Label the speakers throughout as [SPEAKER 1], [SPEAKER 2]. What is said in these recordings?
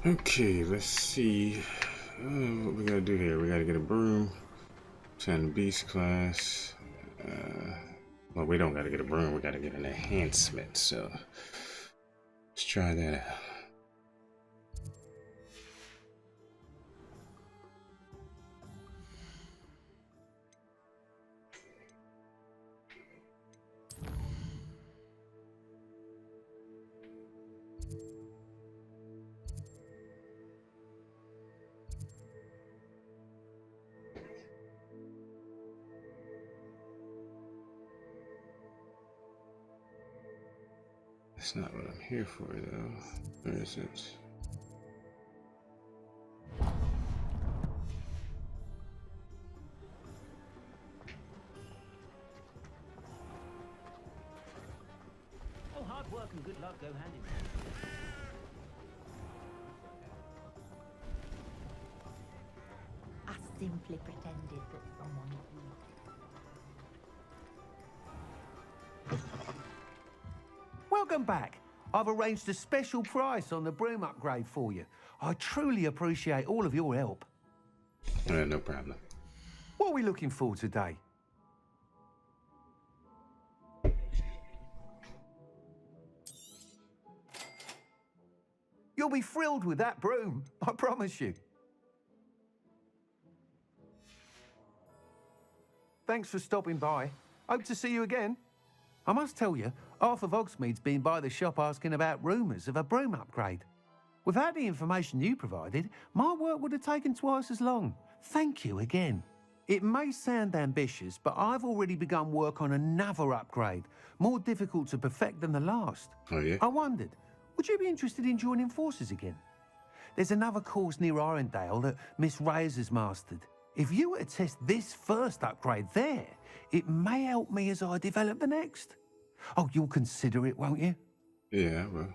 [SPEAKER 1] Okay, let's see what we gotta do here. We gotta get a broom, turn the beast class. Well, we don't gotta get a broom, we gotta get an enhancement, so let's try that out. That's not what I'm here for, though. Where is it?
[SPEAKER 2] Oh, hard work and good luck go hand in hand.
[SPEAKER 3] I simply pretended that someone would.
[SPEAKER 4] Welcome back. I've arranged a special price on the broom upgrade for you. I truly appreciate all of your help.
[SPEAKER 1] No problem.
[SPEAKER 4] What are we looking for today? You'll be thrilled with that broom, I promise you. Thanks for stopping by. Hope to see you again. I must tell you, half of Hogsmeade's been by the shop asking about rumours of a broom upgrade. Without the information you provided, my work would have taken twice as long. Thank you again. It may sound ambitious, but I've already begun work on another upgrade, more difficult to perfect than the last.
[SPEAKER 1] Oh, yeah?
[SPEAKER 4] I wondered, would you be interested in joining forces again? There's another course near Arendelle that Miss Reyes has mastered. If you were to test this first upgrade there, it may help me as I develop the next. Oh, you'll consider it, won't you?
[SPEAKER 1] Yeah, well.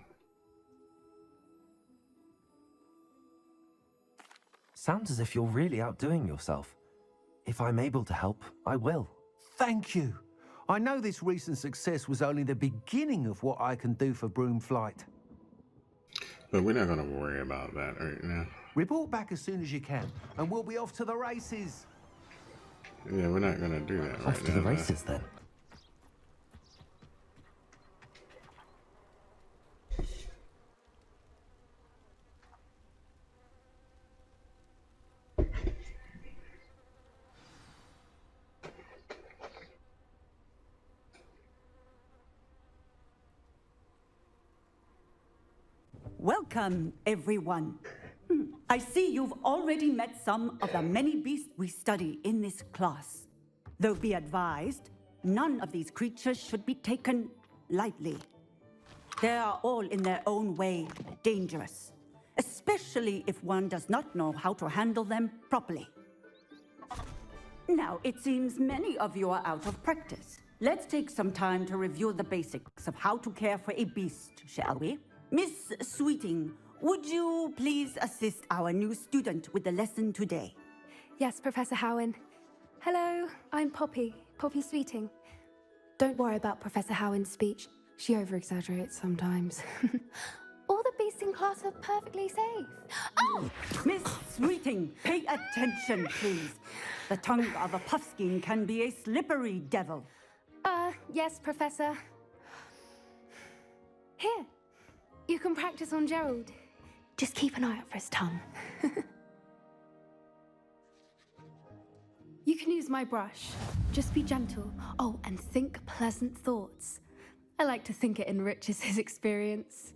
[SPEAKER 5] Sounds as if you're really outdoing yourself. If I'm able to help, I will.
[SPEAKER 4] Thank you. I know this recent success was only the beginning of what I can do for broom flight.
[SPEAKER 1] But we're not gonna worry about that right now.
[SPEAKER 4] Report back as soon as you can, and we'll be off to the races.
[SPEAKER 1] Yeah, we're not gonna do that right now.
[SPEAKER 5] Off to the races, then.
[SPEAKER 6] Welcome, everyone. I see you've already met some of the many beasts we study in this class. Though be advised, none of these creatures should be taken lightly. They are all in their own way dangerous, especially if one does not know how to handle them properly. Now, it seems many of you are out of practice. Let's take some time to review the basics of how to care for a beast, shall we? Miss Sweeting, would you please assist our new student with the lesson today?
[SPEAKER 7] Yes, Professor Howen. Hello, I'm Poppy Sweeting. Don't worry about Professor Howen's speech. She over-exaggerates sometimes. All the beasts in class are perfectly safe. Oh!
[SPEAKER 6] Miss Sweeting, pay attention, please. The tongue of a puffskein can be a slippery devil.
[SPEAKER 7] Yes, Professor. Here, you can practice on Gerald. Just keep an eye out for his tongue. You can use my brush. Just be gentle. Oh, and think pleasant thoughts. I like to think it enriches his experience.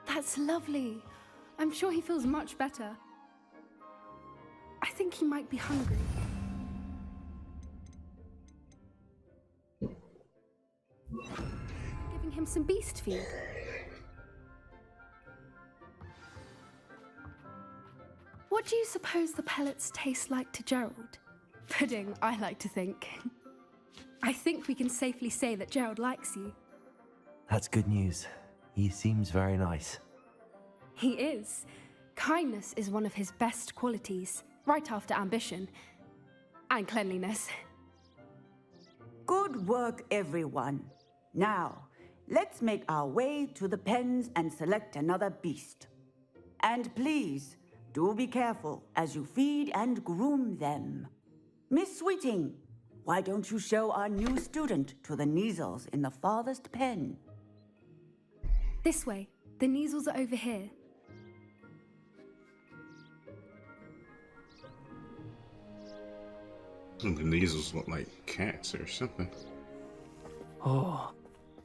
[SPEAKER 7] That's lovely. I'm sure he feels much better. I think he might be hungry. Giving him some beast feed. What do you suppose the pellets taste like to Gerald? Pudding, I like to think. I think we can safely say that Gerald likes you.
[SPEAKER 5] That's good news. He seems very nice.
[SPEAKER 7] He is. Kindness is one of his best qualities, right after ambition. And cleanliness.
[SPEAKER 6] Good work, everyone. Now, let's make our way to the pens and select another beast. And please, do be careful as you feed and groom them. Miss Sweeting, why don't you show our new student to the Neasels in the farthest pen?
[SPEAKER 7] This way. The Neasels are over here.
[SPEAKER 1] The Neasels look like cats or something.
[SPEAKER 8] Oh,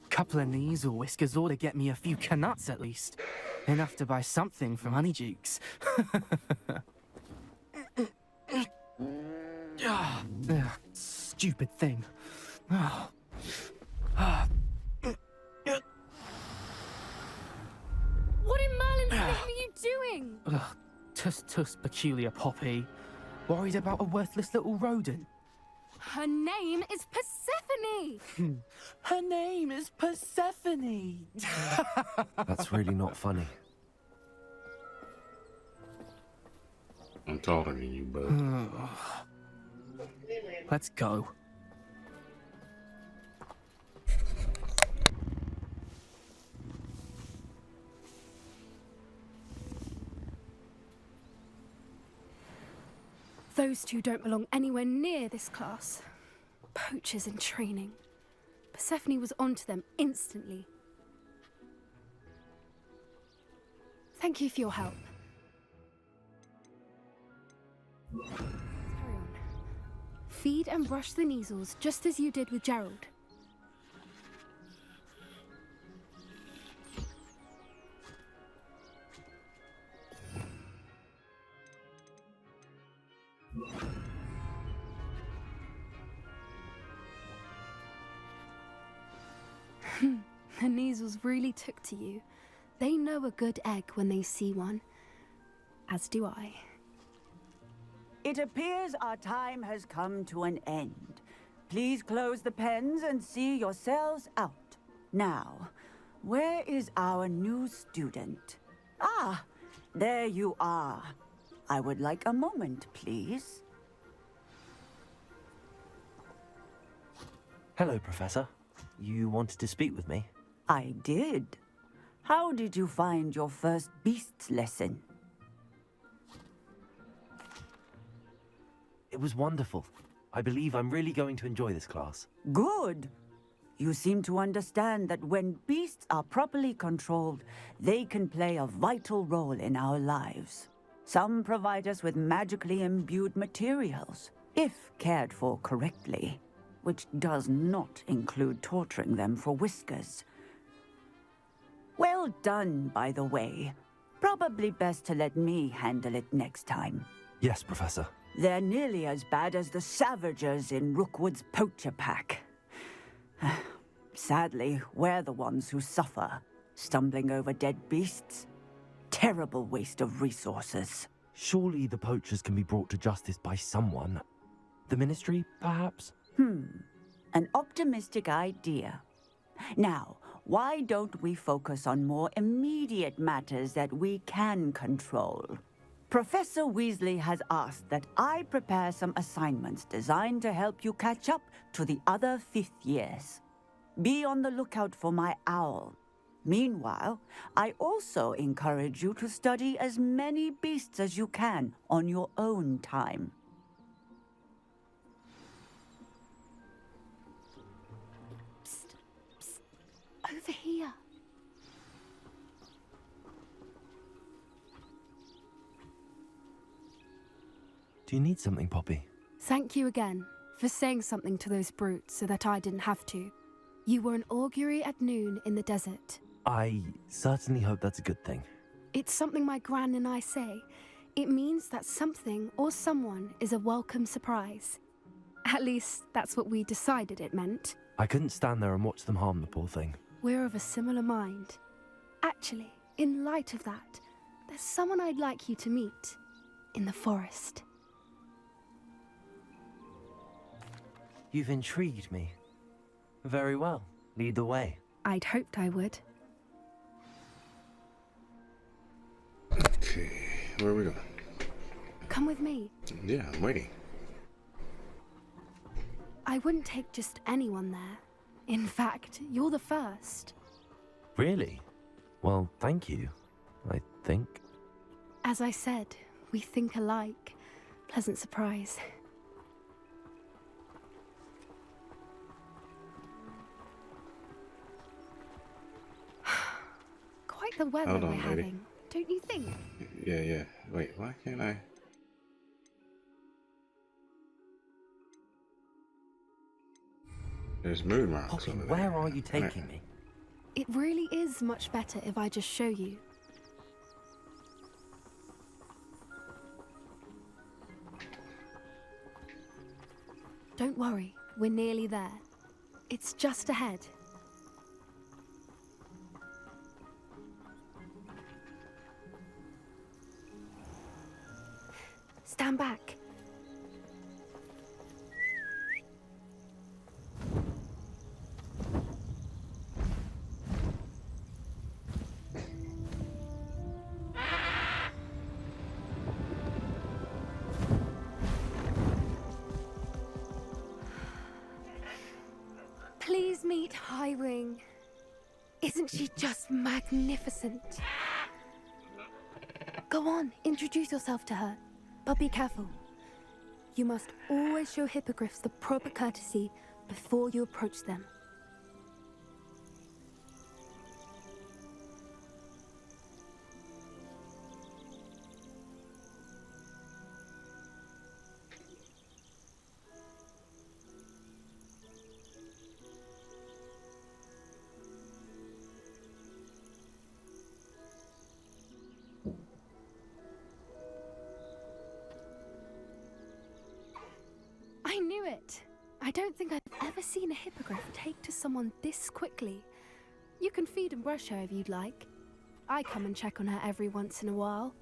[SPEAKER 8] couple of Neasel whiskers ought to get me a few canuts at least. Enough to buy something from Honeydukes. Stupid thing.
[SPEAKER 7] What in Merlin's name are you doing?
[SPEAKER 8] Tuss, peculiar Poppy. Worried about a worthless little rodent.
[SPEAKER 7] Her name is Persephone!
[SPEAKER 8] Her name is Persephone!
[SPEAKER 5] That's really not funny.
[SPEAKER 1] I'm taller than you, bud.
[SPEAKER 8] Let's go.
[SPEAKER 7] Those two don't belong anywhere near this class. Poachers in training. Persephone was onto them instantly. Thank you for your help. Carry on. Feed and brush the Neasels just as you did with Gerald. The Neasels really took to you. They know a good egg when they see one. As do I.
[SPEAKER 6] It appears our time has come to an end. Please close the pens and see yourselves out. Now, where is our new student? Ah, there you are. I would like a moment, please.
[SPEAKER 5] Hello, Professor. You wanted to speak with me?
[SPEAKER 6] I did. How did you find your first beasts lesson?
[SPEAKER 5] It was wonderful. I believe I'm really going to enjoy this class.
[SPEAKER 6] Good. You seem to understand that when beasts are properly controlled, they can play a vital role in our lives. Some provide us with magically imbued materials, if cared for correctly, which does not include torturing them for whiskers. Well done, by the way. Probably best to let me handle it next time.
[SPEAKER 5] Yes, Professor.
[SPEAKER 6] They're nearly as bad as the Savagers in Rookwood's poacher pack. Sadly, we're the ones who suffer, stumbling over dead beasts. Terrible waste of resources.
[SPEAKER 5] Surely the poachers can be brought to justice by someone. The Ministry, perhaps?
[SPEAKER 6] An optimistic idea. Now, why don't we focus on more immediate matters that we can control? Professor Weasley has asked that I prepare some assignments designed to help you catch up to the other fifth years. Be on the lookout for my owl. Meanwhile, I also encourage you to study as many beasts as you can on your own time.
[SPEAKER 7] Psst, psst. Over here.
[SPEAKER 5] Do you need something, Poppy?
[SPEAKER 7] Thank you again for saying something to those brutes so that I didn't have to. You were an augury at noon in the desert.
[SPEAKER 5] I certainly hope that's a good thing.
[SPEAKER 7] It's something my gran and I say. It means that something or someone is a welcome surprise. At least, that's what we decided it meant.
[SPEAKER 5] I couldn't stand there and watch them harm the poor thing.
[SPEAKER 7] We're of a similar mind. Actually, in light of that, there's someone I'd like you to meet. In the forest.
[SPEAKER 5] You've intrigued me. Very well. Lead the way.
[SPEAKER 7] I'd hoped I would.
[SPEAKER 1] Okay, where are we going?
[SPEAKER 7] Come with me.
[SPEAKER 1] Yeah, I'm waiting.
[SPEAKER 7] I wouldn't take just anyone there. In fact, you're the first.
[SPEAKER 5] Really? Well, thank you, I think.
[SPEAKER 7] As I said, we think alike. Pleasant surprise. Quite the weather
[SPEAKER 1] Hold on,
[SPEAKER 7] we're
[SPEAKER 1] lady.
[SPEAKER 7] having, don't you think?
[SPEAKER 1] Yeah. Wait, why can't I? There's moon rocks
[SPEAKER 5] Poppy,
[SPEAKER 1] over there.
[SPEAKER 5] where are you taking me?
[SPEAKER 7] It really is much better if I just show you. Don't worry, we're nearly there. It's just ahead. Stand back. Please meet Highwing. Isn't she just magnificent? Go on, introduce yourself to her. But be careful. You must always show hippogriffs the proper courtesy before you approach them. I knew it. I don't think I've ever seen a hippogriff take to someone this quickly. You can feed and brush her if you'd like. I come and check on her every once in a while.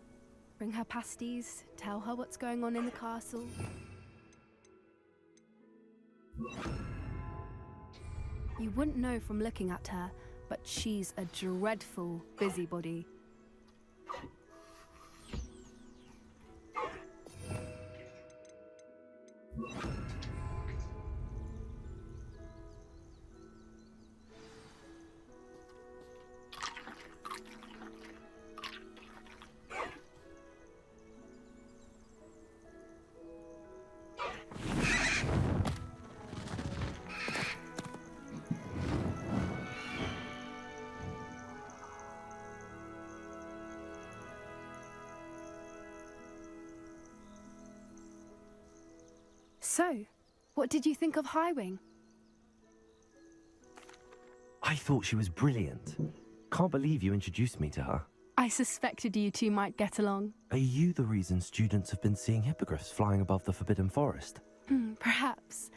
[SPEAKER 7] Bring her pasties, tell her what's going on in the castle. You wouldn't know from looking at her, but she's a dreadful busybody. So, what did you think of Highwing?
[SPEAKER 5] I thought she was brilliant. Can't believe you introduced me to her.
[SPEAKER 7] I suspected you two might get along.
[SPEAKER 5] Are you the reason students have been seeing hippogriffs flying above the Forbidden Forest?
[SPEAKER 7] Perhaps.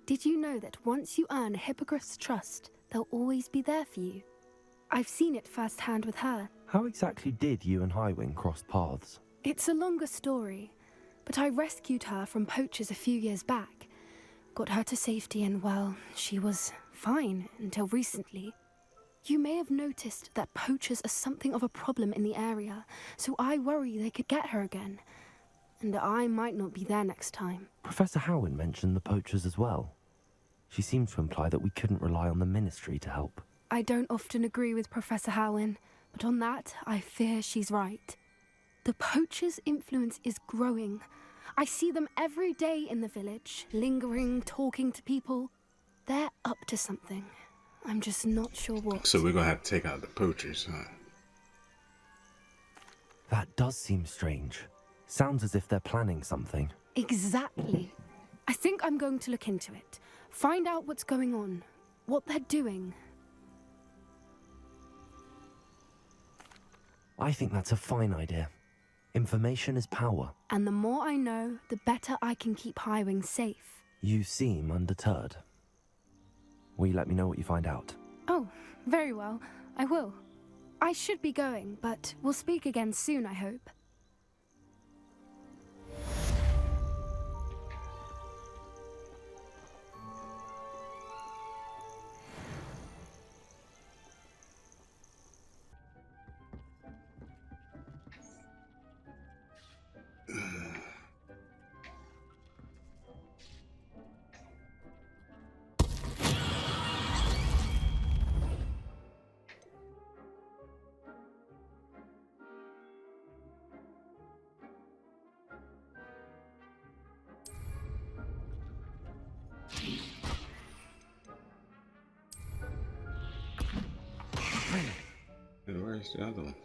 [SPEAKER 7] Did you know that once you earn a hippogriff's trust, they'll always be there for you? I've seen it firsthand with her.
[SPEAKER 5] How exactly did you and Highwing cross paths?
[SPEAKER 7] It's a longer story, but I rescued her from poachers a few years back. Got her to safety and, well, she was fine until recently. You may have noticed that poachers are something of a problem in the area, so I worry they could get her again. And I might not be there next time.
[SPEAKER 5] Professor Howen mentioned the poachers as well. She seemed to imply that we couldn't rely on the ministry to help.
[SPEAKER 7] I don't often agree with Professor Howen, but on that, I fear she's right. The poachers' influence is growing. I see them every day in the village, lingering, talking to people. They're up to something. I'm just not sure what.
[SPEAKER 1] So we're gonna have to take out the poachers, huh?
[SPEAKER 5] That does seem strange. Sounds as if they're planning something.
[SPEAKER 7] Exactly. I think I'm going to look into it. Find out what's going on, what they're doing.
[SPEAKER 5] I think that's a fine idea. Information is power.
[SPEAKER 7] And the more I know, the better I can keep Highwing safe.
[SPEAKER 5] You seem undeterred. Will you let me know what you find out?
[SPEAKER 7] Oh, very well. I will. I should be going, but we'll speak again soon, I hope.
[SPEAKER 1] And where's the other one?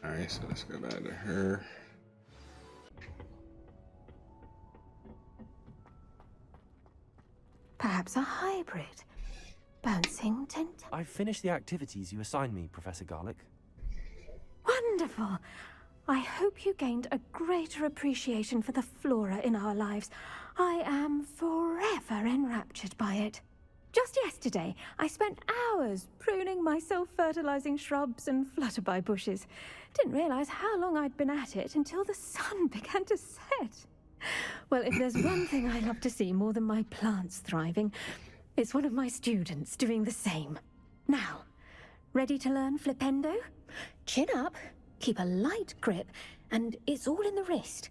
[SPEAKER 1] Alright, so let's go back to her.
[SPEAKER 3] Perhaps a hybrid. Bouncing tent.
[SPEAKER 5] I've finished the activities you assigned me, Professor Garlick.
[SPEAKER 9] Wonderful. I hope you gained a greater appreciation for the flora in our lives. I am forever enraptured by it. Just yesterday, I spent hours pruning my self-fertilizing shrubs and flutterby bushes. Didn't realize how long I'd been at it until the sun began to set. Well, if there's one thing I love to see more than my plants thriving, it's one of my students doing the same. Now, ready to learn Flipendo? Chin up, keep a light grip, and it's all in the wrist.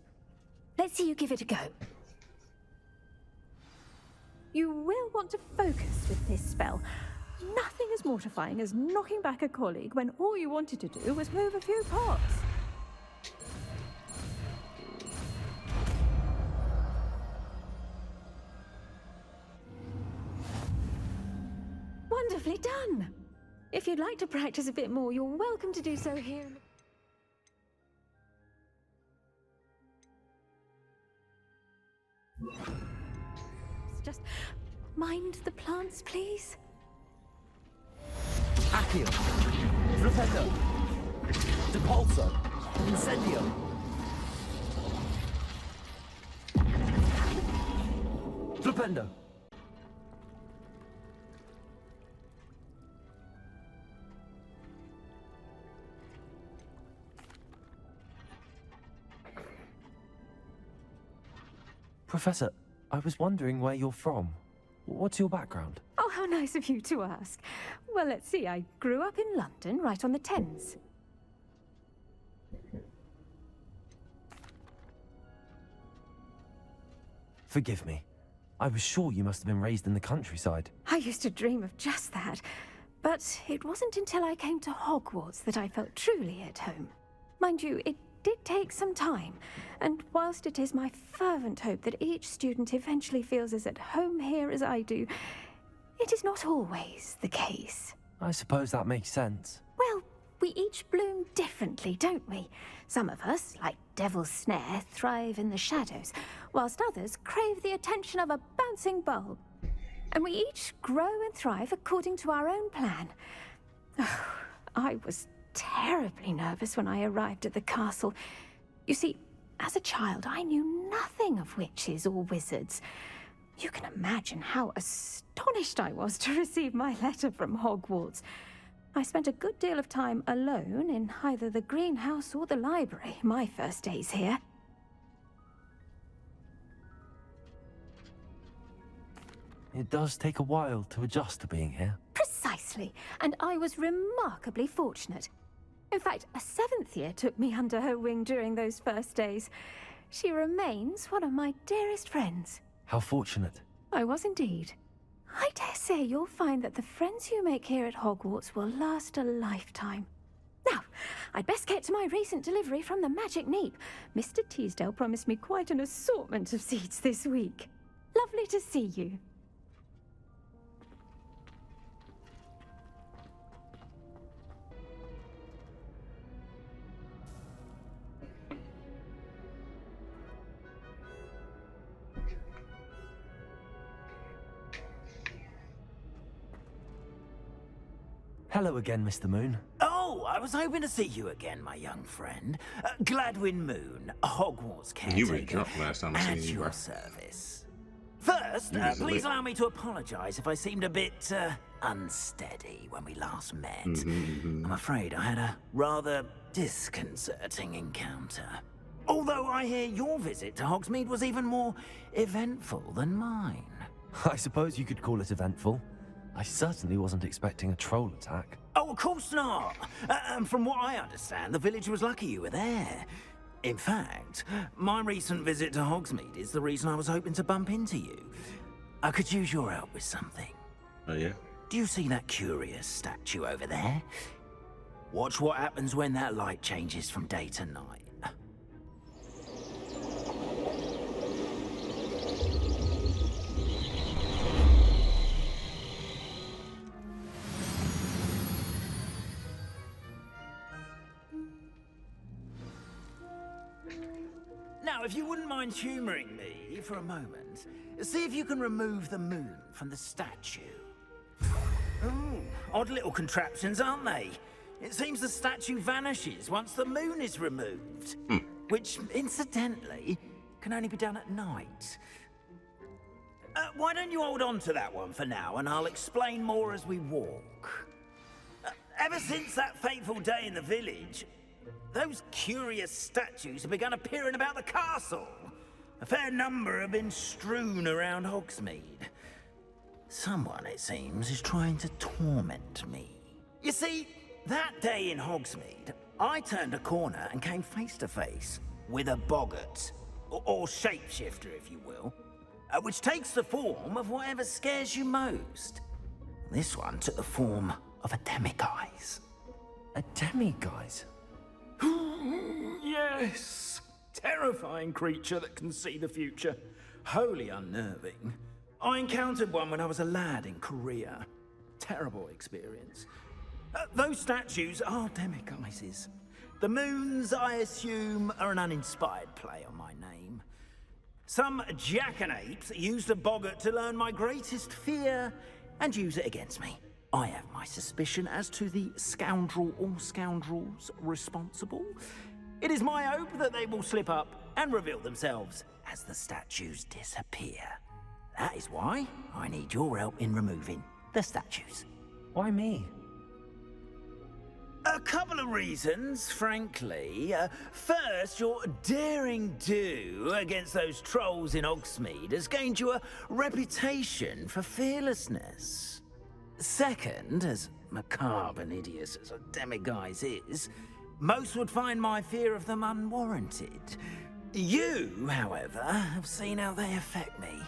[SPEAKER 9] Let's see you give it a go. You will want to focus with this spell. Nothing as mortifying as knocking back a colleague when all you wanted to do was move a few pots. Wonderfully done. If you'd like to practice a bit more, you're welcome to do so here. Just mind the plants, please.
[SPEAKER 5] Accio! Flipendo! Depulso! Incendio! Flipendo! Professor, I was wondering where you're from. What's your background?
[SPEAKER 9] Oh, how nice of you to ask. Well, let's see. I grew up in London, right on the Thames.
[SPEAKER 5] Forgive me. I was sure you must have been raised in the countryside.
[SPEAKER 9] I used to dream of just that. But it wasn't until I came to Hogwarts that I felt truly at home. Mind you, it did take some time, and whilst it is my fervent hope that each student eventually feels as at home here as I do, it is not always the case.
[SPEAKER 5] I suppose that makes sense.
[SPEAKER 9] Well, we each bloom differently, don't we? Some of us, like Devil's Snare, thrive in the shadows, whilst others crave the attention of a bouncing bulb. And we each grow and thrive according to our own plan. Oh, I was terribly nervous when I arrived at the castle. You see, as a child, I knew nothing of witches or wizards. You can imagine how astonished I was to receive my letter from Hogwarts. I spent a good deal of time alone in either the greenhouse or the library my first days here.
[SPEAKER 5] It does take a while to adjust to being here.
[SPEAKER 9] Precisely, and I was remarkably fortunate. In fact, a 7th year took me under her wing during those first days. She remains one of my dearest friends.
[SPEAKER 5] How fortunate.
[SPEAKER 9] I was indeed. I dare say you'll find that the friends you make here at Hogwarts will last a lifetime. Now, I'd best get to my recent delivery from the Magic Neep. Mr. Teasdale promised me quite an assortment of seeds this week. Lovely to see you.
[SPEAKER 5] Hello again, Mr. Moon.
[SPEAKER 2] Oh, I was hoping to see you again, my young friend. Gladwin Moon, Hogwarts caretaker.
[SPEAKER 1] You were drunk last time I
[SPEAKER 2] at
[SPEAKER 1] seen you,
[SPEAKER 2] your
[SPEAKER 1] bro.
[SPEAKER 2] service. First,
[SPEAKER 1] You was
[SPEAKER 2] please
[SPEAKER 1] lit.
[SPEAKER 2] allow me to apologize if I seemed a bit unsteady when we last met. I'm afraid I had a rather disconcerting encounter. Although I hear your visit to Hogsmeade was even more eventful than mine.
[SPEAKER 5] I suppose you could call it eventful. I certainly wasn't expecting a troll attack.
[SPEAKER 2] Oh, of course not. And from what I understand, the village was lucky you were there. In fact, my recent visit to Hogsmeade is the reason I was hoping to bump into you. I could use your help with something.
[SPEAKER 1] Oh, yeah?
[SPEAKER 2] Do you see that curious statue over there? Watch what happens when that light changes from day to night. Now, if you wouldn't mind humouring me for a moment, see if you can remove the moon from the statue. Ooh, odd little contraptions, aren't they? It seems the statue vanishes once the moon is removed. Which, incidentally, can only be done at night. Why don't you hold on to that one for now, and I'll explain more as we walk. Ever since that fateful day in the village, those curious statues have begun appearing about the castle. A fair number have been strewn around Hogsmeade. Someone, it seems, is trying to torment me. You see, that day in Hogsmeade, I turned a corner and came face to face with a boggart, or shapeshifter, if you will, which takes the form of whatever scares you most. This one took the form of a demiguise.
[SPEAKER 5] A demiguise?
[SPEAKER 2] Yes! Terrifying creature that can see the future. Wholly unnerving. I encountered one when I was a lad in Korea. Terrible experience. Those statues are demiguises. The moons, I assume, are an uninspired play on my name. Some jackanapes used a boggart to learn my greatest fear and use it against me. I have my suspicion as to the scoundrel or scoundrels responsible. It is my hope that they will slip up and reveal themselves as the statues disappear. That is why I need your help in removing the statues.
[SPEAKER 5] Why me?
[SPEAKER 2] A couple of reasons, frankly. First, your daring do against those trolls in Hogsmeade has gained you a reputation for fearlessness. Second, as macabre and hideous as a demiguise is, most would find my fear of them unwarranted. You, however, have seen how they affect me.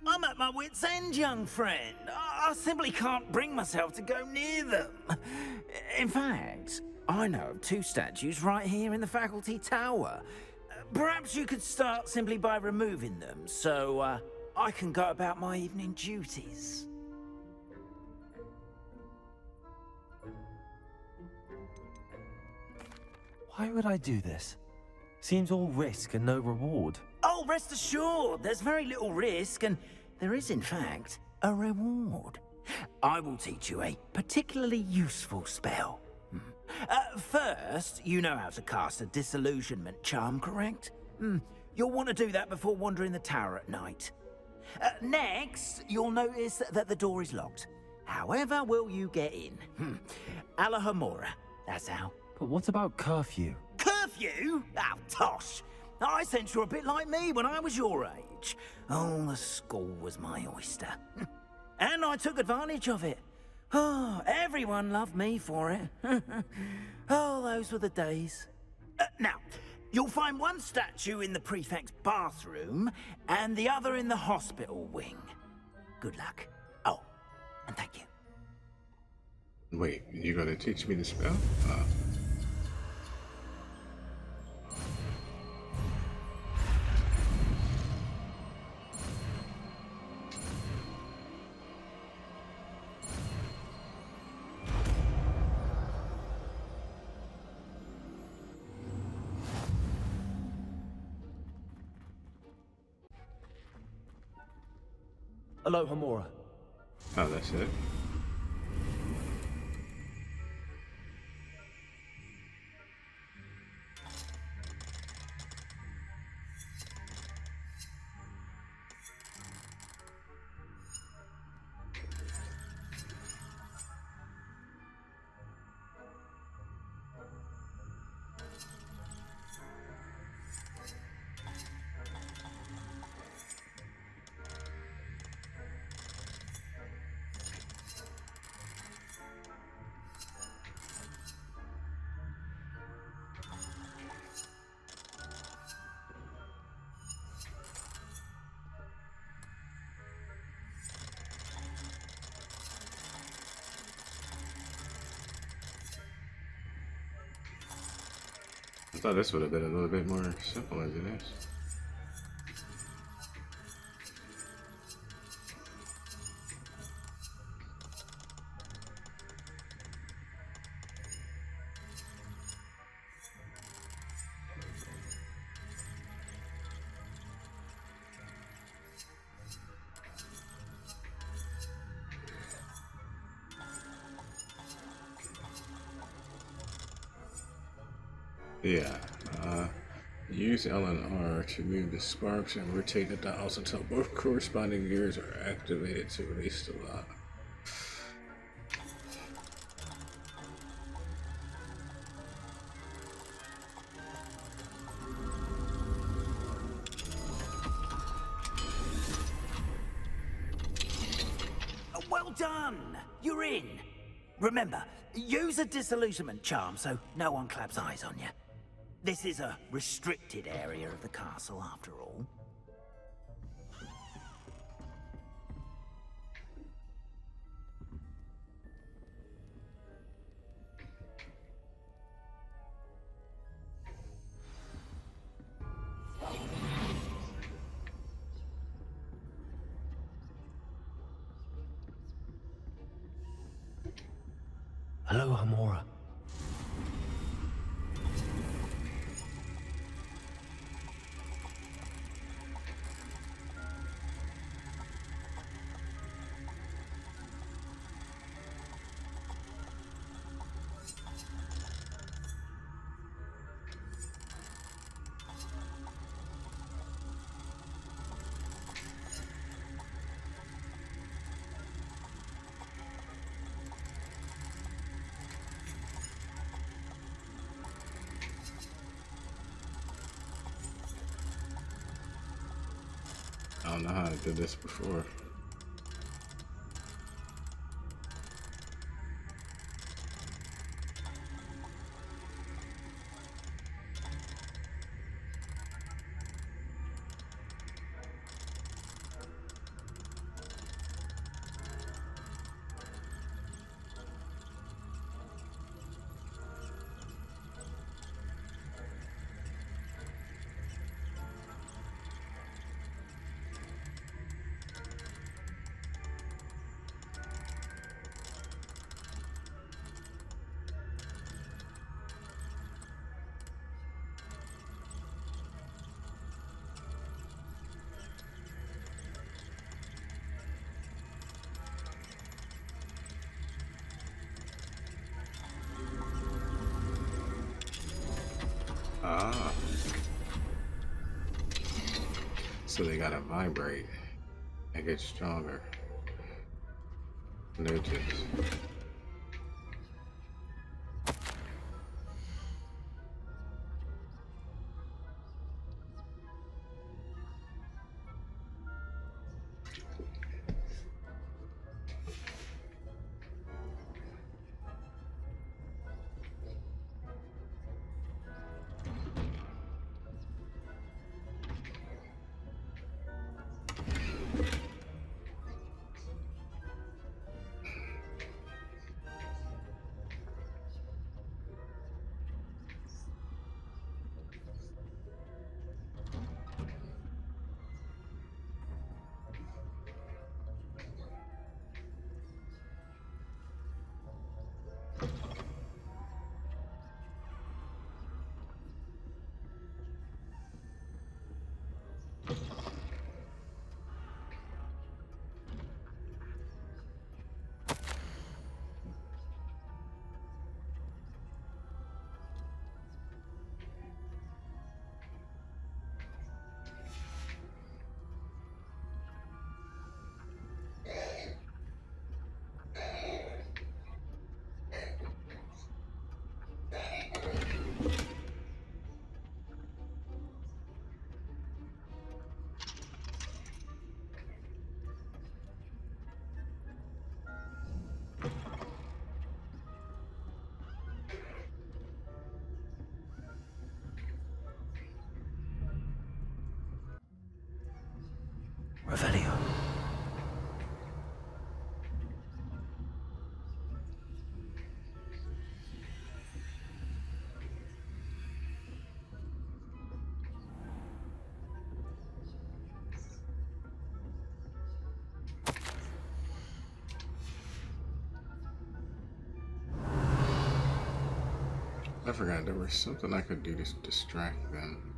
[SPEAKER 2] I'm at my wit's end, young friend. I simply can't bring myself to go near them. In fact, I know of two statues right here in the faculty tower. Perhaps you could start simply by removing them, so I can go about my evening duties.
[SPEAKER 5] Why would I do this? Seems all risk and no reward.
[SPEAKER 2] Oh, rest assured, there's very little risk, and there is, in fact, a reward. I will teach you a particularly useful spell. First, you know how to cast a disillusionment charm, correct? You'll want to do that before wandering the tower at night. Next, you'll notice that the door is locked. However will you get in? Alahomora, that's how.
[SPEAKER 5] But what about curfew?
[SPEAKER 2] Curfew? Oh, tosh. I sense you're a bit like me when I was your age. Oh, the school was my oyster. And I took advantage of it. Oh, everyone loved me for it. Oh, those were the days. Now, you'll find one statue in the prefect's bathroom and the other in the hospital wing. Good luck. Oh, and thank you.
[SPEAKER 1] Wait, you gonna teach me the spell?
[SPEAKER 5] Alohomora.
[SPEAKER 1] Oh, that's it. I thought this would have been a little bit more simple than this. Yeah, use L and R to move the sparks and rotate the dials until both corresponding gears are activated to release the lock.
[SPEAKER 2] Well done! You're in! Remember, use a disillusionment charm so no one claps eyes on you. This is a restricted area of the castle, after all.
[SPEAKER 5] Hello, Hamora.
[SPEAKER 1] I don't know how I did this before. Ah. So they gotta vibrate and get stronger. Notice. I forgot there was something I could do to distract them.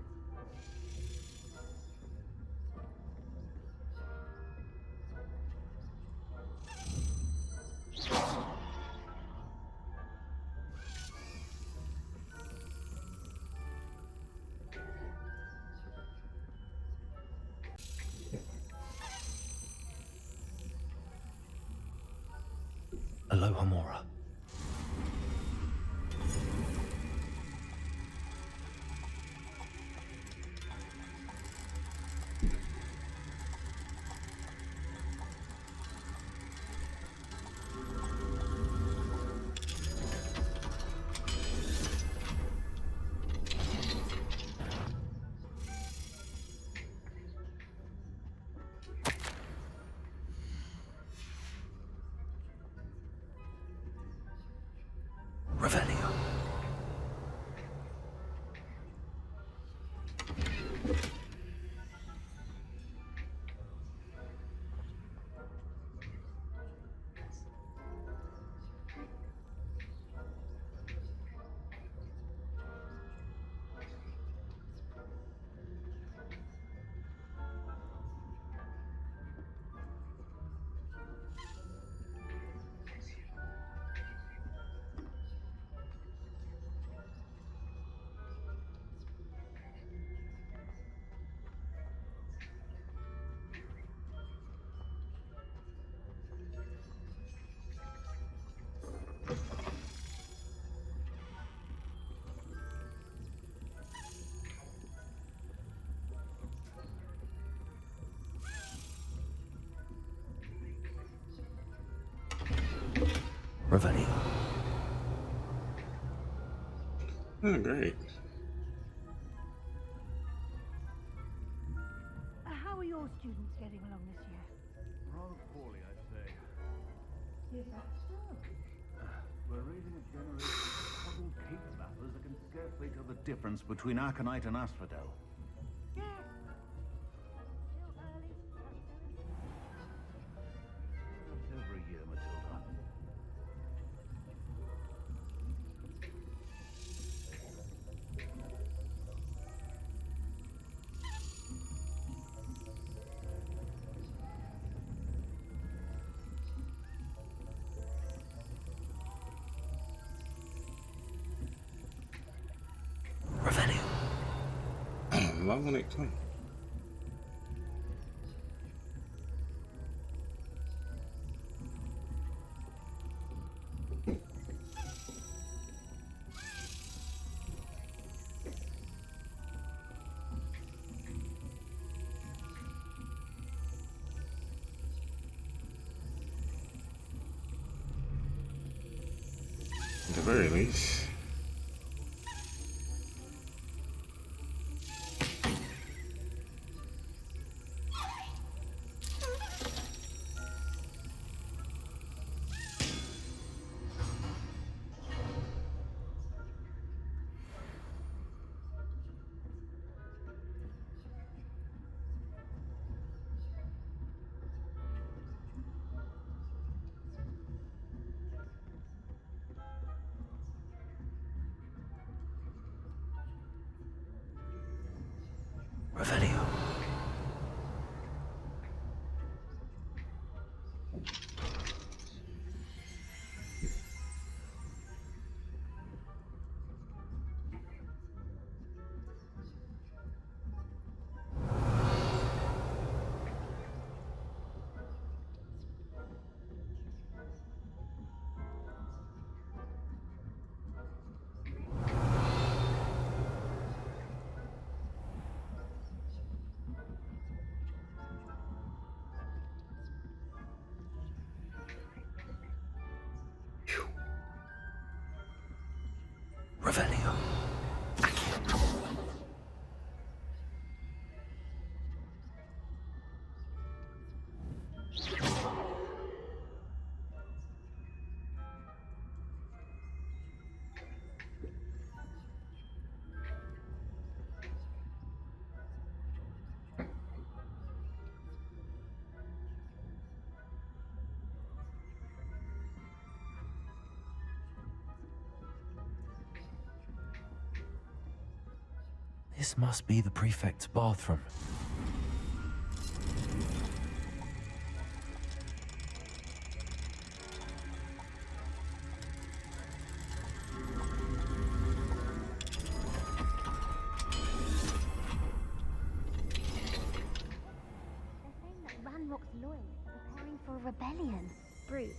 [SPEAKER 5] Aloha Mora. Revelio. Revelio.
[SPEAKER 1] Oh, great.
[SPEAKER 9] How are your students getting along this year?
[SPEAKER 10] Rather poorly, I'd say.
[SPEAKER 9] Is that so?
[SPEAKER 10] We're raising a generation of puzzled cake batters that can scarcely tell the difference between Aconite and Asphodel.
[SPEAKER 9] Yes. Still early.
[SPEAKER 10] Just over a year, Matilda.
[SPEAKER 5] Revelio.
[SPEAKER 1] Love when it comes. At the very least.
[SPEAKER 5] Revelio. Revelio. This must be the prefect's bathroom.
[SPEAKER 11] Ranrock's loyalists are preparing for a rebellion. Bruce,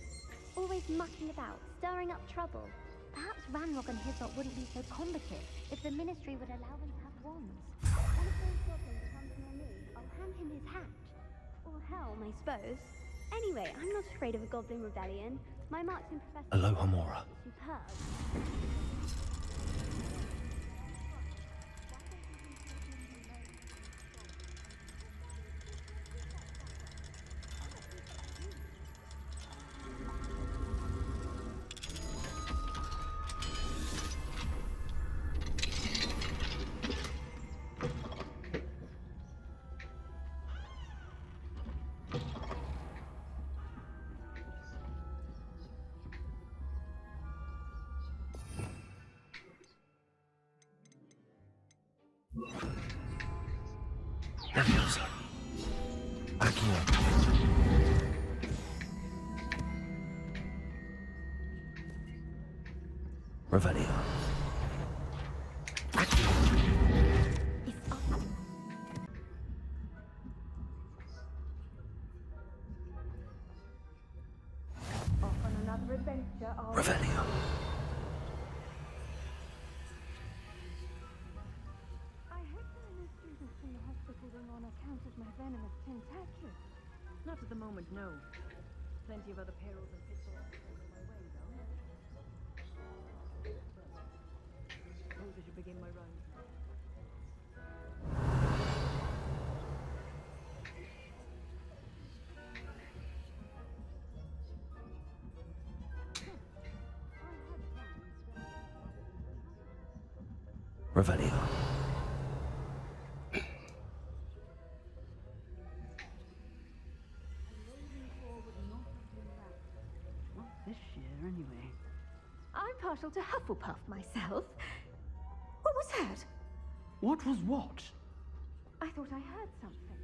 [SPEAKER 11] always mucking about, stirring up trouble. Perhaps Ranrock and his lot wouldn't be so combative if the Ministry would allow them to have wands. One of those goblins comes near me, I'll hand him his hat. Or helm, I suppose. Anyway, I'm not afraid of a goblin rebellion. My marksman professor...
[SPEAKER 5] Aloha Mora.
[SPEAKER 11] ...superb.
[SPEAKER 5] Leviosa. Accio. Revelio. Accio.
[SPEAKER 9] Off on another adventure, are we?
[SPEAKER 5] Revelio.
[SPEAKER 9] I hope there are no students in the hospital wing on account of my venomous tentaculum.
[SPEAKER 12] Not at the moment, no. Plenty of other perils and pitfalls on my way, though. Suppose I should begin my rounds now.
[SPEAKER 5] Revelio.
[SPEAKER 12] Not this year, anyway.
[SPEAKER 9] I'm partial to Hufflepuff myself. What was that?
[SPEAKER 12] What was what?
[SPEAKER 9] I thought I heard something.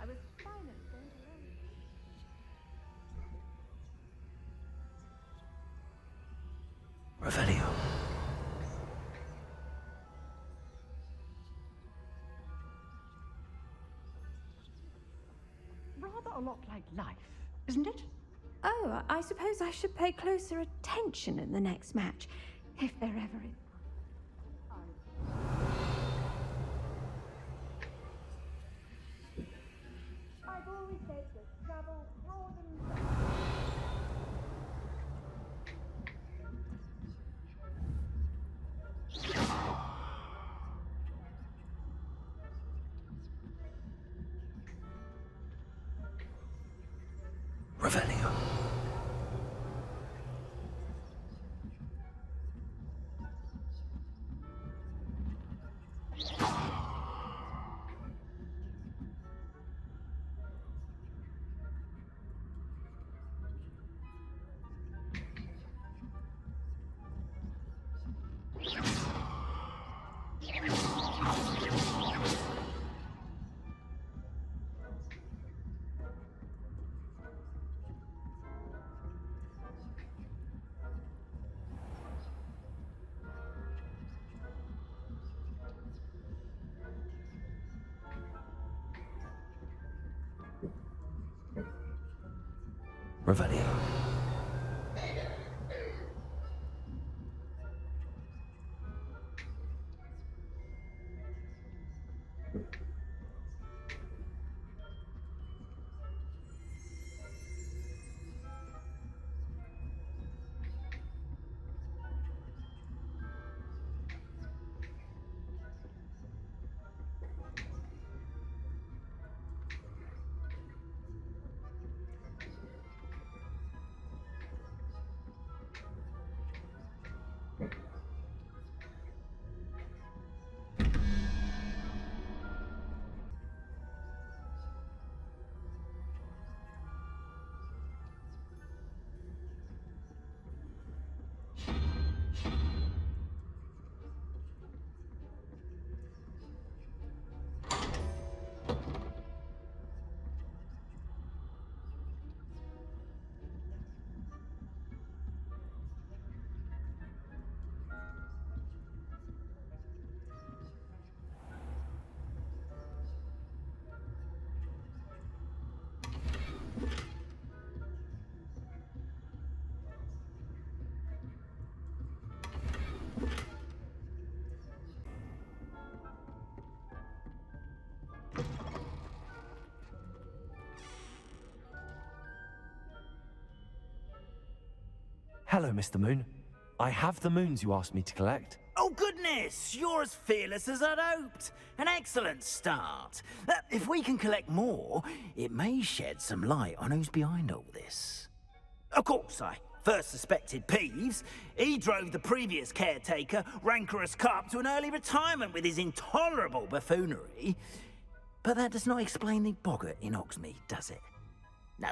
[SPEAKER 9] I was silent, going to learn.
[SPEAKER 5] Revelio.
[SPEAKER 12] Rather a lot like life, isn't it?
[SPEAKER 9] Oh, I suppose I should pay closer attention in the next match, if there ever is.
[SPEAKER 11] I've always said that travel broadens...
[SPEAKER 5] Revelio. Revelio. Hello, Mr. Moon. I have the moons you asked me to collect.
[SPEAKER 2] Oh, goodness! You're as fearless as I'd hoped. An excellent start. If we can collect more, it may shed some light on who's behind all this. Of course, I first suspected Peeves. He drove the previous caretaker, Rancorous Carp, to an early retirement with his intolerable buffoonery. But that does not explain the boggart in Hogsmeade, does it? No.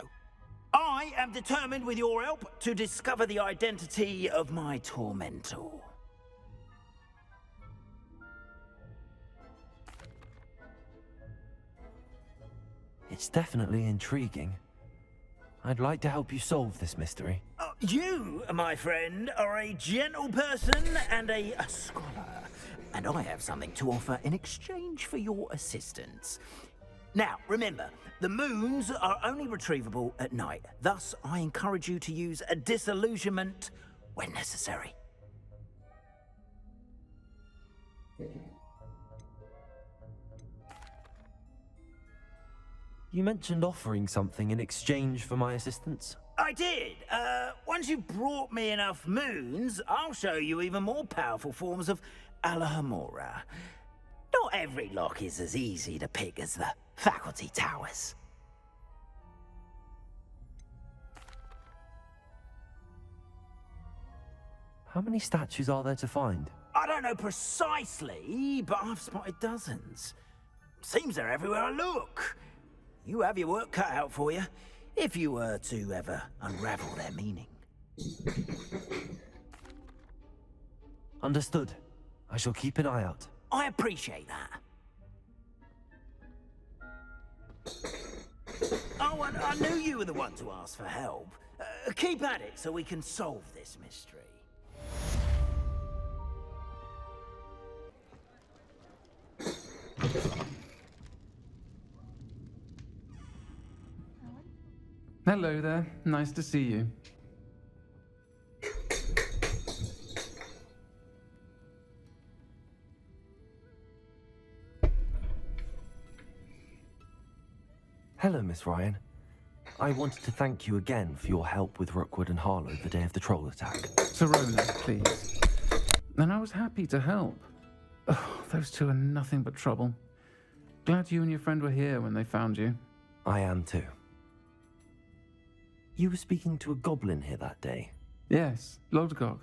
[SPEAKER 2] I am determined, with your help, to discover the identity of my tormentor.
[SPEAKER 5] It's definitely intriguing. I'd like to help you solve this mystery.
[SPEAKER 2] You, my friend, are a gentle person and a scholar, and I have something to offer in exchange for your assistance. Now, remember, the moons are only retrievable at night. Thus, I encourage you to use a disillusionment when necessary.
[SPEAKER 5] You mentioned offering something in exchange for my assistance?
[SPEAKER 2] I did. Once you've brought me enough moons, I'll show you even more powerful forms of Alahamora. Not every lock is as easy to pick as the faculty towers.
[SPEAKER 5] How many statues are there to find?
[SPEAKER 2] I don't know precisely, but I've spotted dozens. Seems they're everywhere I look. You have your work cut out for you, if you were to ever unravel their meaning.
[SPEAKER 5] Understood. I shall keep an eye out.
[SPEAKER 2] I appreciate that. Oh, and I knew you were the one to ask for help. Keep at it so we can solve this mystery.
[SPEAKER 13] Hello there. Nice to see you.
[SPEAKER 5] Hello, Miss Ryan. I wanted to thank you again for your help with Rookwood and Harlow the day of the troll attack.
[SPEAKER 13] Serona, please. And I was happy to help. Oh, those two are nothing but trouble. Glad you and your friend were here when they found you.
[SPEAKER 5] I am too. You were speaking to a goblin here that day?
[SPEAKER 13] Yes, lodgok.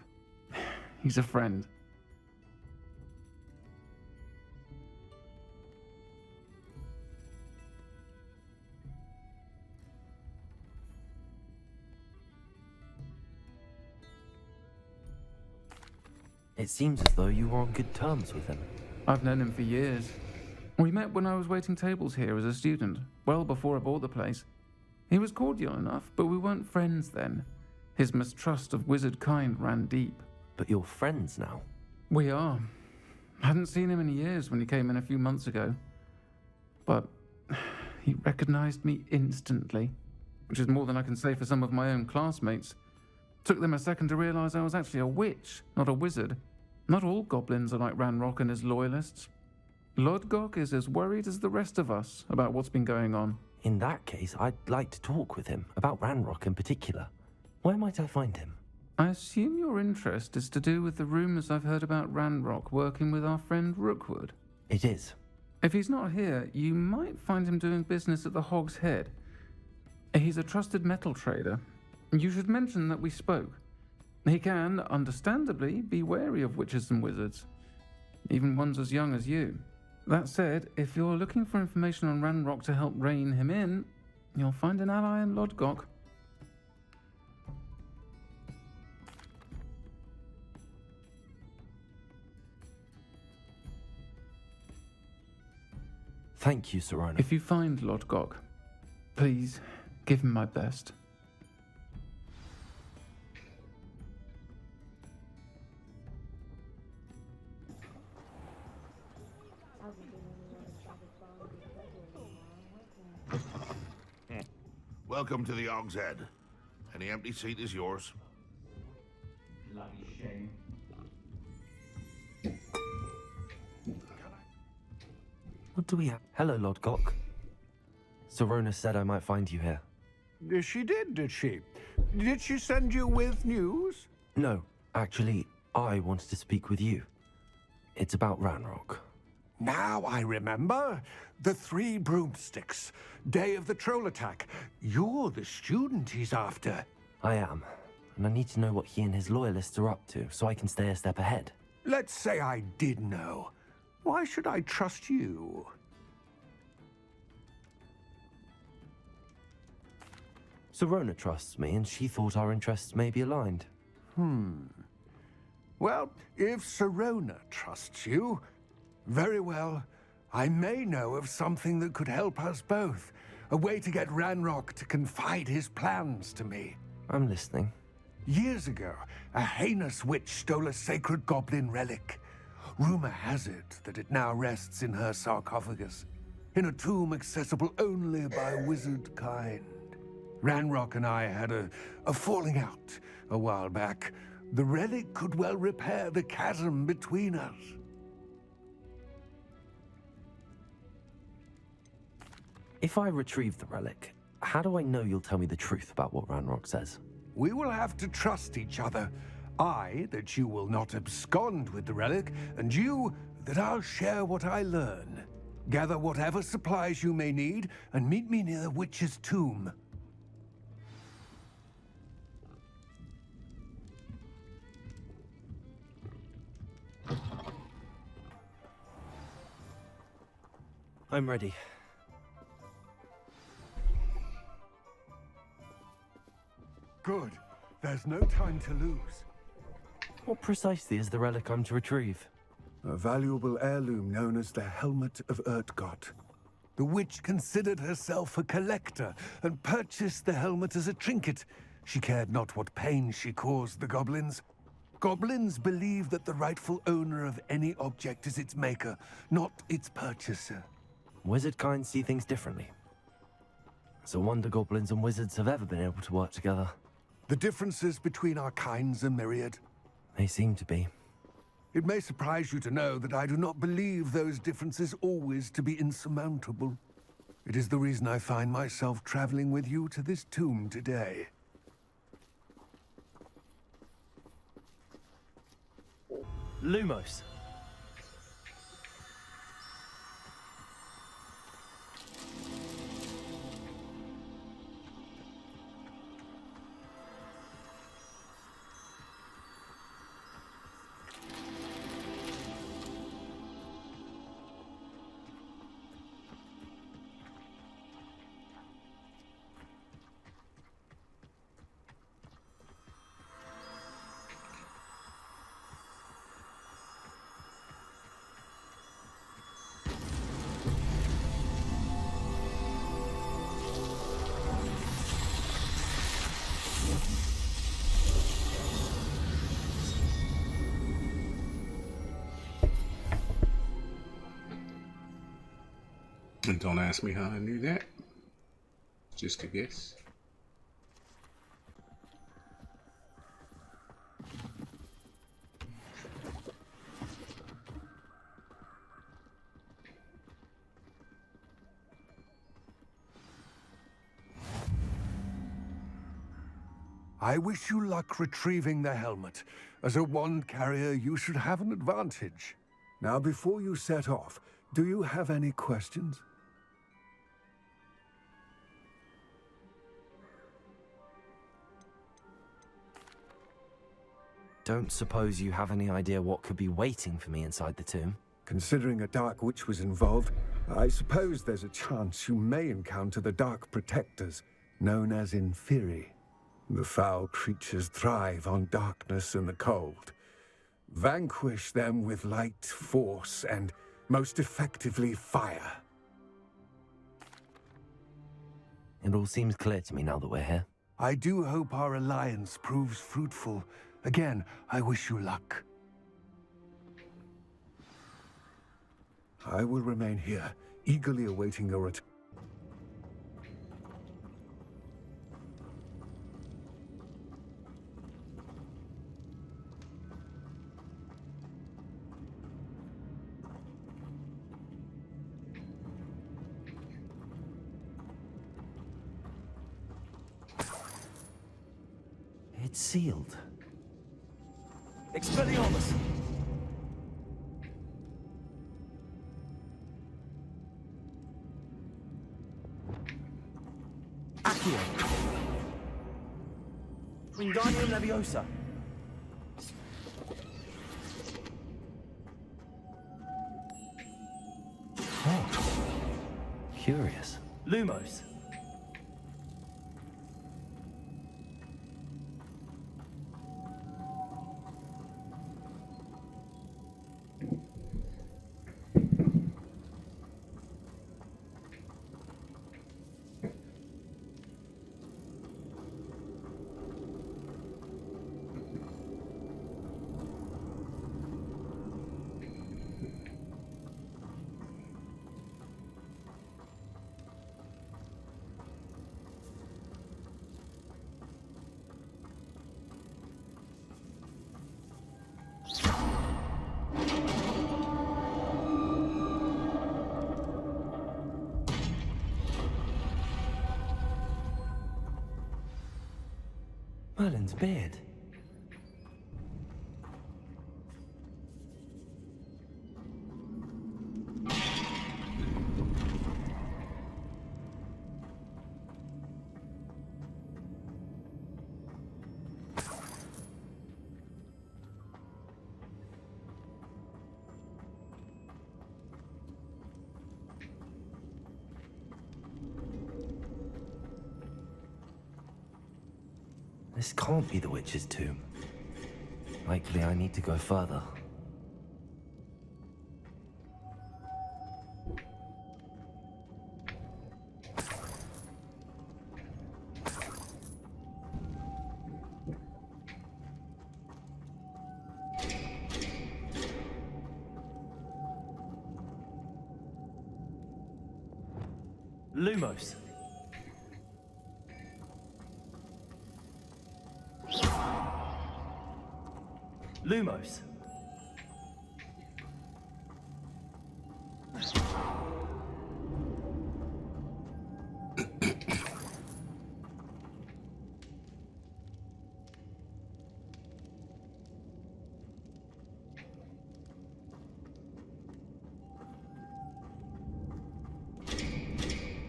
[SPEAKER 13] He's a friend.
[SPEAKER 5] It seems as though you were on good terms with him.
[SPEAKER 13] I've known him for years. We met when I was waiting tables here as a student, well before I bought the place. He was cordial enough, but we weren't friends then. His mistrust of wizard kind ran deep.
[SPEAKER 5] But you're friends now?
[SPEAKER 13] We are. Hadn't seen him in years when he came in a few months ago. But he recognized me instantly, which is more than I can say for some of my own classmates. Took them a second to realize I was actually a witch, not a wizard. Not all goblins are like Ranrock and his loyalists. Lodgok is as worried as the rest of us about what's been going on.
[SPEAKER 5] In that case, I'd like to talk with him, about Ranrock in particular. Where might I find him?
[SPEAKER 13] I assume your interest is to do with the rumors I've heard about Ranrock working with our friend Rookwood.
[SPEAKER 5] It is.
[SPEAKER 13] If he's not here, you might find him doing business at the Hog's Head. He's a trusted metal trader. You should mention that we spoke. He can, understandably, be wary of witches and wizards, even ones as young as you. That said, if you're looking for information on Ranrock to help rein him in, you'll find an ally in Lodgok.
[SPEAKER 5] Thank you, Serona.
[SPEAKER 13] If you find Lodgok, please give him my best.
[SPEAKER 14] Welcome to the Hog's Head. Any empty seat is yours.
[SPEAKER 13] Bloody shame.
[SPEAKER 5] What do we have? Hello, Lodgok. Serona said I might find you here.
[SPEAKER 4] She did she? Did she send you with news?
[SPEAKER 5] No, actually, I wanted to speak with you. It's about Ranrock.
[SPEAKER 4] Now I remember. The 3 broomsticks. Day of the troll attack. You're the student he's after.
[SPEAKER 5] I am, and I need to know what he and his loyalists are up to so I can stay a step ahead.
[SPEAKER 4] Let's say I did know. Why should I trust you?
[SPEAKER 5] Serona trusts me, and she thought our interests may be aligned.
[SPEAKER 4] Well, if Serona trusts you, very well. I may know of something that could help us both. A way to get Ranrock to confide his plans to me.
[SPEAKER 5] I'm listening.
[SPEAKER 4] Years ago, a heinous witch stole a sacred goblin relic. Rumor has it that it now rests in her sarcophagus, in a tomb accessible only by wizard kind. Ranrock and I had a falling out a while back. The relic could well repair the chasm between us.
[SPEAKER 5] If I retrieve the relic, how do I know you'll tell me the truth about what Ranrock says?
[SPEAKER 4] We will have to trust each other. I, that you will not abscond with the relic, and you, that I'll share what I learn. Gather whatever supplies you may need, and meet me near the witch's tomb.
[SPEAKER 5] I'm ready.
[SPEAKER 4] Good. There's no time to lose.
[SPEAKER 5] What precisely is the relic I'm to retrieve?
[SPEAKER 4] A valuable heirloom known as the Helmet of Urtkot. The witch considered herself a collector and purchased the helmet as a trinket. She cared not what pain she caused the goblins. Goblins believe that the rightful owner of any object is its maker, not its purchaser.
[SPEAKER 5] Wizard kind see things differently. It's a wonder goblins and wizards have ever been able to work together.
[SPEAKER 4] The differences between our kinds are myriad.
[SPEAKER 5] They seem to be.
[SPEAKER 4] It may surprise you to know that I do not believe those differences always to be insurmountable. It is the reason I find myself traveling with you to this tomb today.
[SPEAKER 5] Lumos.
[SPEAKER 1] And don't ask me how I knew that. Just a guess.
[SPEAKER 4] I wish you luck retrieving the helmet. As a wand carrier, you should have an advantage. Now, before you set off, do you have any questions?
[SPEAKER 5] Don't suppose you have any idea what could be waiting for me inside the tomb?
[SPEAKER 4] Considering a Dark Witch was involved, I suppose there's a chance you may encounter the Dark Protectors, known as Inferi. The foul creatures thrive on darkness and the cold. Vanquish them with light, force, and most effectively fire.
[SPEAKER 5] It all seems clear to me now that we're here.
[SPEAKER 4] I do hope our alliance proves fruitful. Again, I wish you luck. I will remain here, eagerly awaiting your return.
[SPEAKER 5] It's sealed.
[SPEAKER 2] Expelliarmus!
[SPEAKER 5] Accio! Wingardium Leviosa! Oh. Curious. Lumos! Merlin's beard. This can't be the witch's tomb. Likely I need to go further. Lumos. Lumos.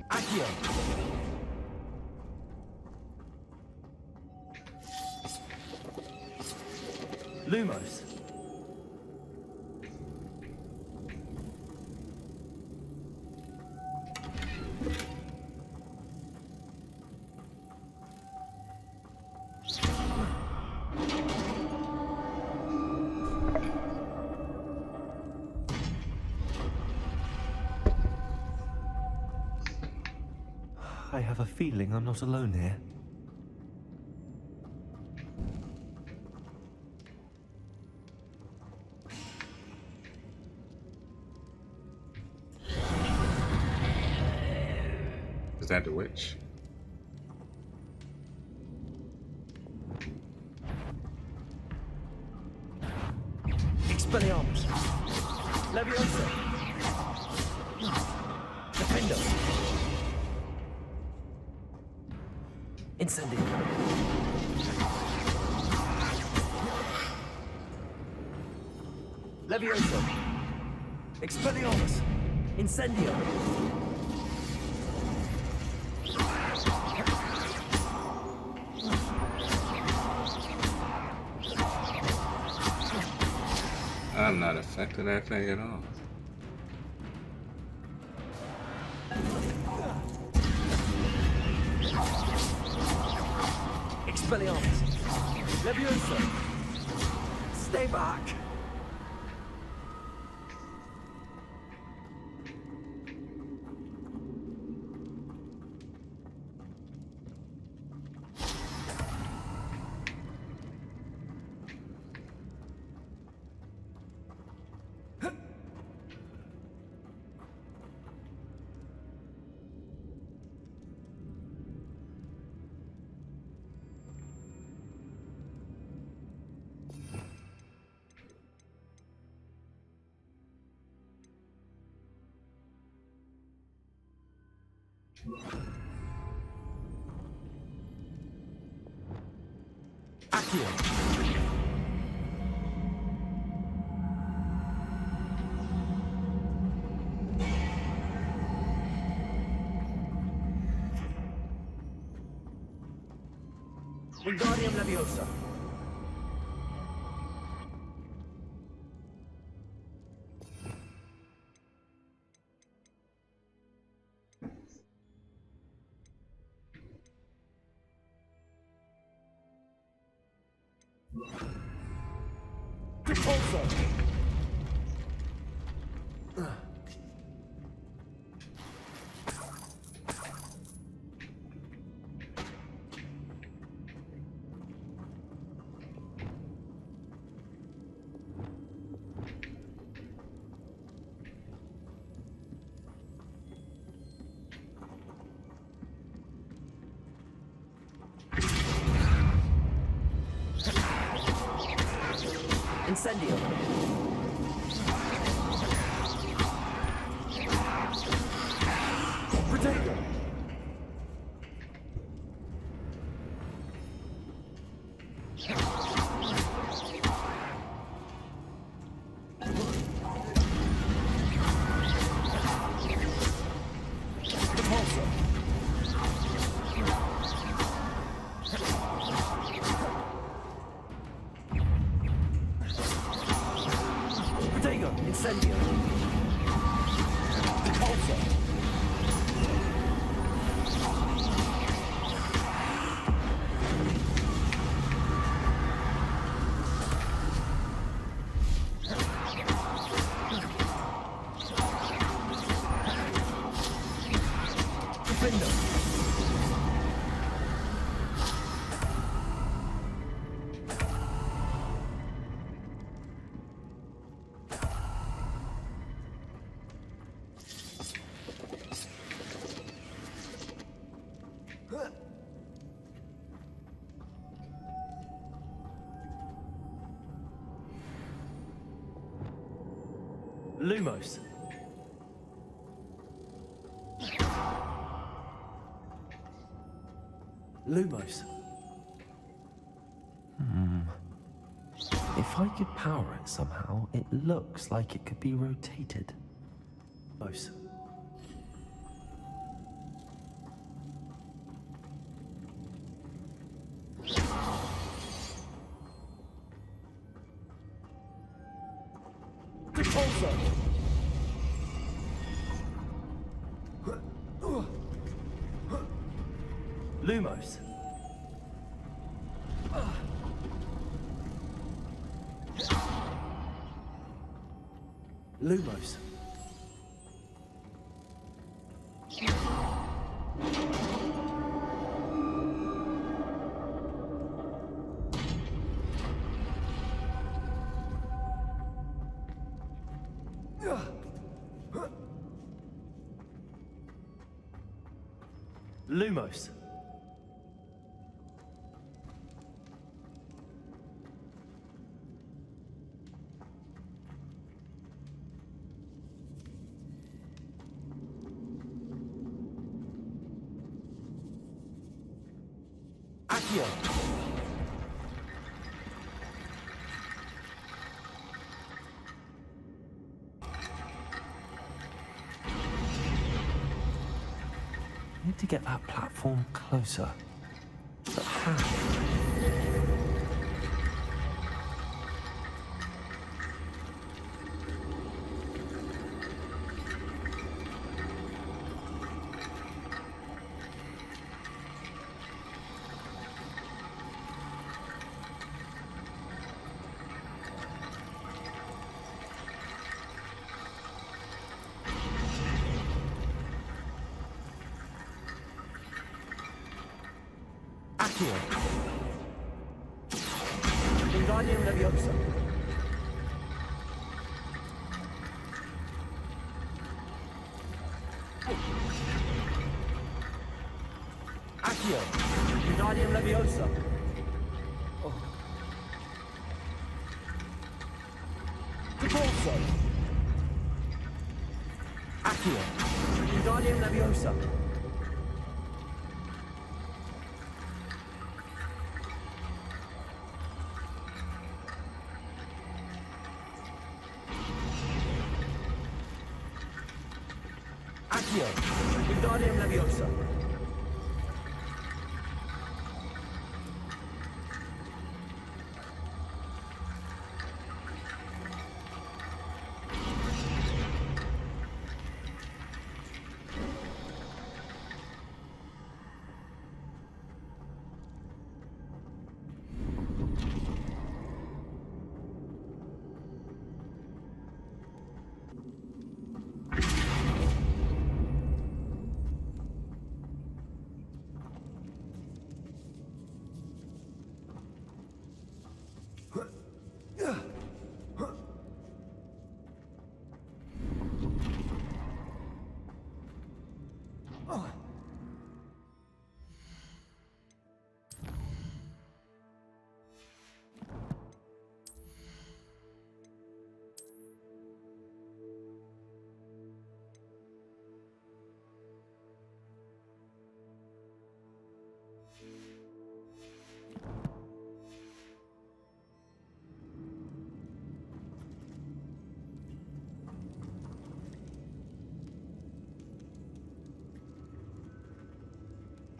[SPEAKER 5] Accio. Lumos. I have a feeling I'm not alone here.
[SPEAKER 1] Is that the witch?
[SPEAKER 2] Expelliarmus! Leviosa! Defendo! Incendio! Leviosa! Expelliarmus! Incendio!
[SPEAKER 1] I'm not affected that thing at all.
[SPEAKER 2] Expelliarmus! Leviosa! Stay back! Wingardium Leviosa. Incendio. Protego. Protego. Incendio. Repulsor. Defender. Lumos. Lumos.
[SPEAKER 5] If I could power it somehow, it looks like it could be rotated.
[SPEAKER 2] Lumos. Repulsor. Lumos. Lumos. Lumos. Accio.
[SPEAKER 5] I need to get that platform closer. But how?
[SPEAKER 2] Accio. Wingardium Leviosa. Accio. Wingardium Leviosa. Repulso. Accio. Wingardium Leviosa.
[SPEAKER 5] Incendio!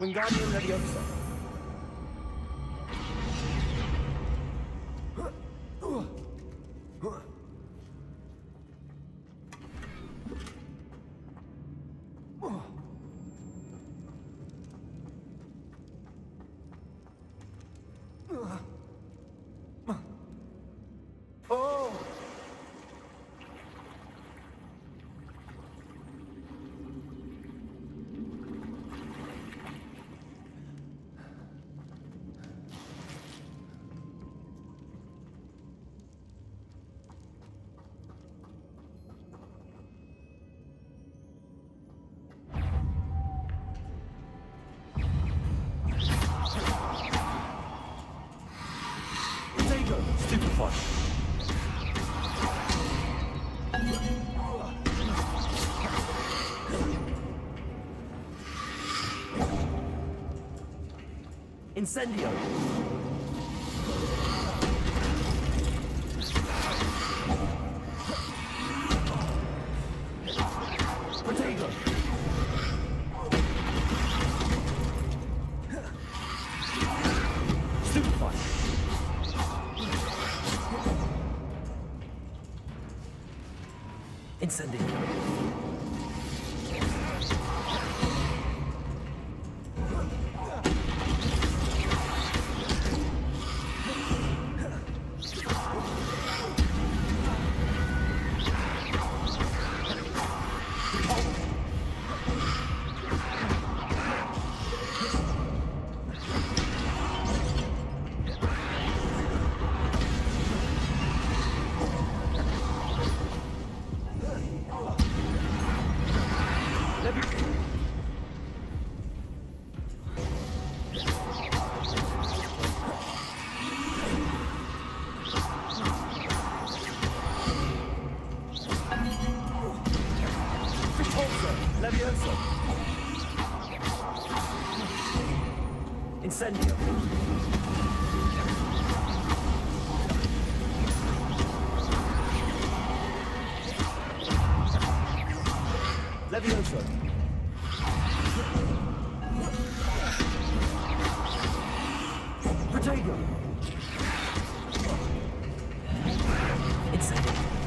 [SPEAKER 5] Wingardium Leviosa! Wingardium Leviosa! Stupefy. Incendio. Potato. Stupefy. Incendio. Leviosa. Incendio. Leviosa. Potato. Incendio.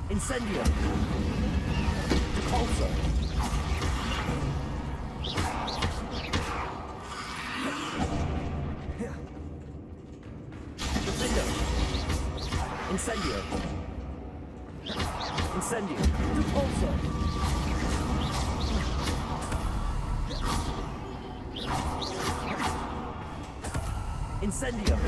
[SPEAKER 5] Incendio. Repulsor. Incendio. Incendio. Incendium!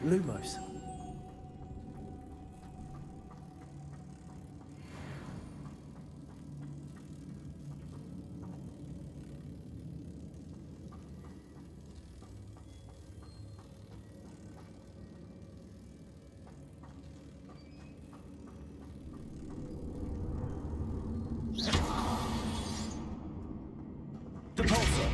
[SPEAKER 5] Lumos. Depulsor.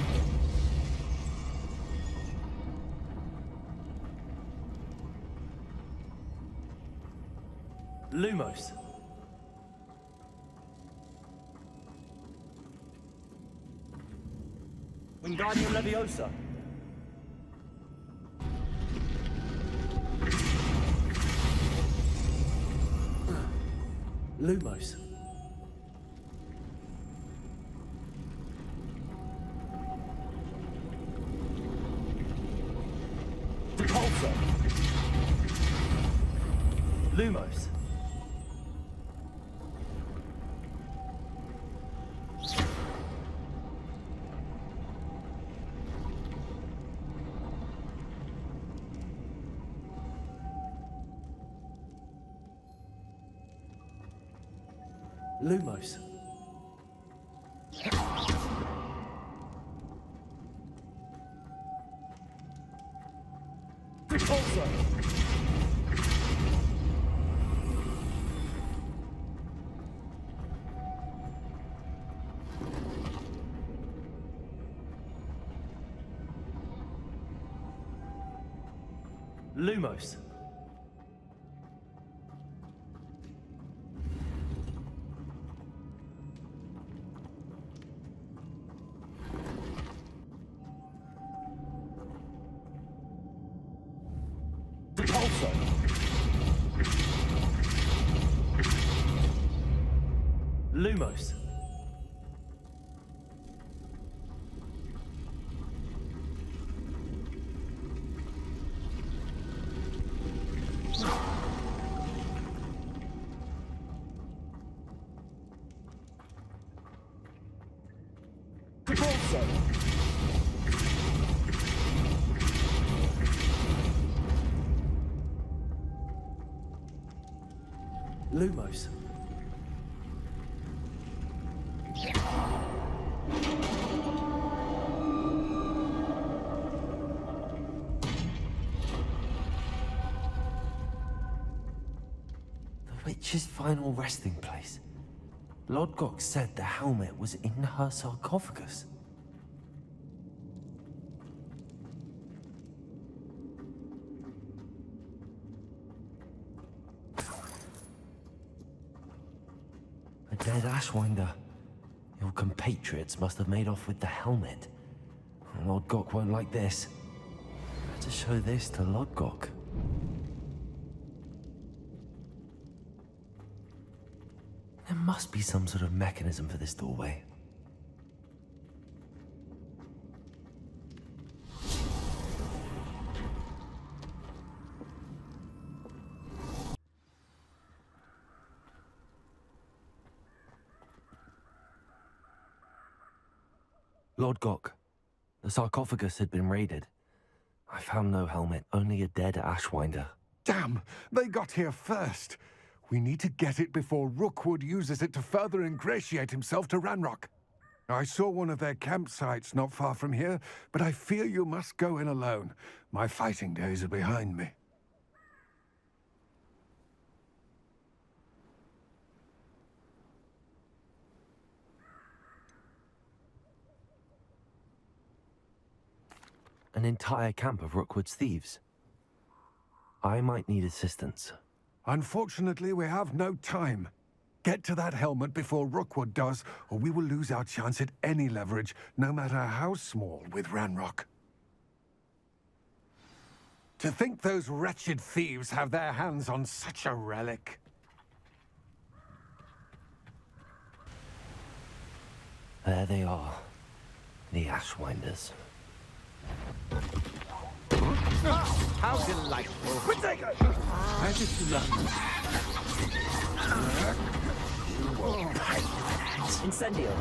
[SPEAKER 5] Lumos. Wingardium Leviosa. Lumos. Depulsor. Lumos. Lumos. Repulsor. Lumos. Depulsor. Lumos. Depulsor. Lumos. The witch's final resting place. Lodgok said the helmet was in her sarcophagus. A dead Ashwinder. Your compatriots must have made off with the helmet. Lodgok won't like this. Better show this to Lodgok. There must be some sort of mechanism for this doorway. Lodgok, the sarcophagus had been raided. I found no helmet, only a dead Ashwinder.
[SPEAKER 15] Damn! They got here first. We need to get it before Rookwood uses it to further ingratiate himself to Ranrock. I saw one of their campsites not far from here, but I fear you must go in alone. My fighting days are behind me.
[SPEAKER 5] An entire camp of Rookwood's thieves. I might need assistance.
[SPEAKER 15] Unfortunately, we have no time. Get to that helmet before Rookwood does, or we will lose our chance at any leverage, no matter how small, with Ranrock. To think those wretched thieves have their hands on such a relic.
[SPEAKER 5] There they are. The Ashwinders.
[SPEAKER 4] How delightful. How did you learn?
[SPEAKER 2] Incendio.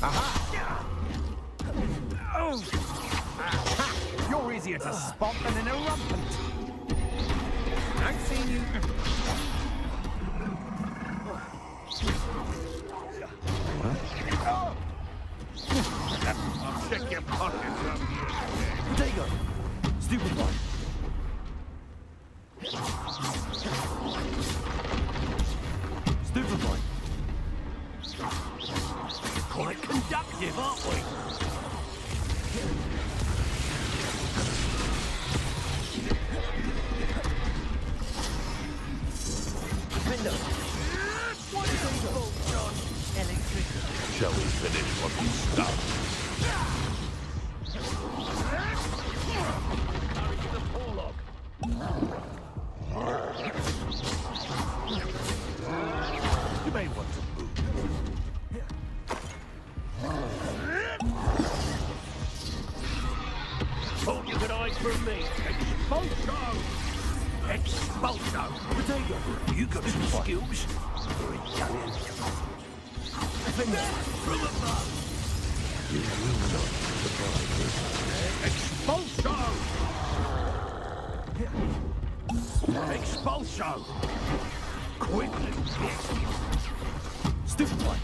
[SPEAKER 4] Aha! You're easier to spot than an irrumpent. I've seen you.
[SPEAKER 14] I'll check your pockets up here.
[SPEAKER 5] There you go. Stupid one. Stupid one.
[SPEAKER 2] Quite conductive, aren't we? Window. What is it called, John? Electric.
[SPEAKER 14] Shall we finish what we started? Hurry to the forelock. You may want to move. Hold your good eyes from me. Expulso! Expulso! Potato, you got some skills? You're Italian. From above! You will not surprise me. Expulso! Expulso! Quickly!
[SPEAKER 5] Stupid one.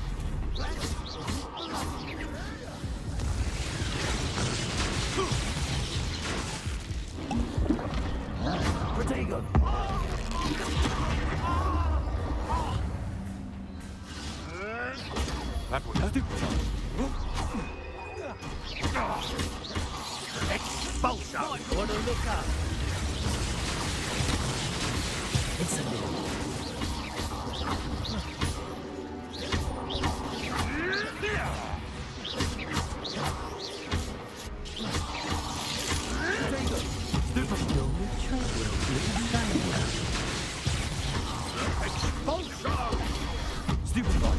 [SPEAKER 2] Protego.
[SPEAKER 4] That was stupid.
[SPEAKER 2] Expulso. Want to look up? Incendio.
[SPEAKER 5] Stupid boy.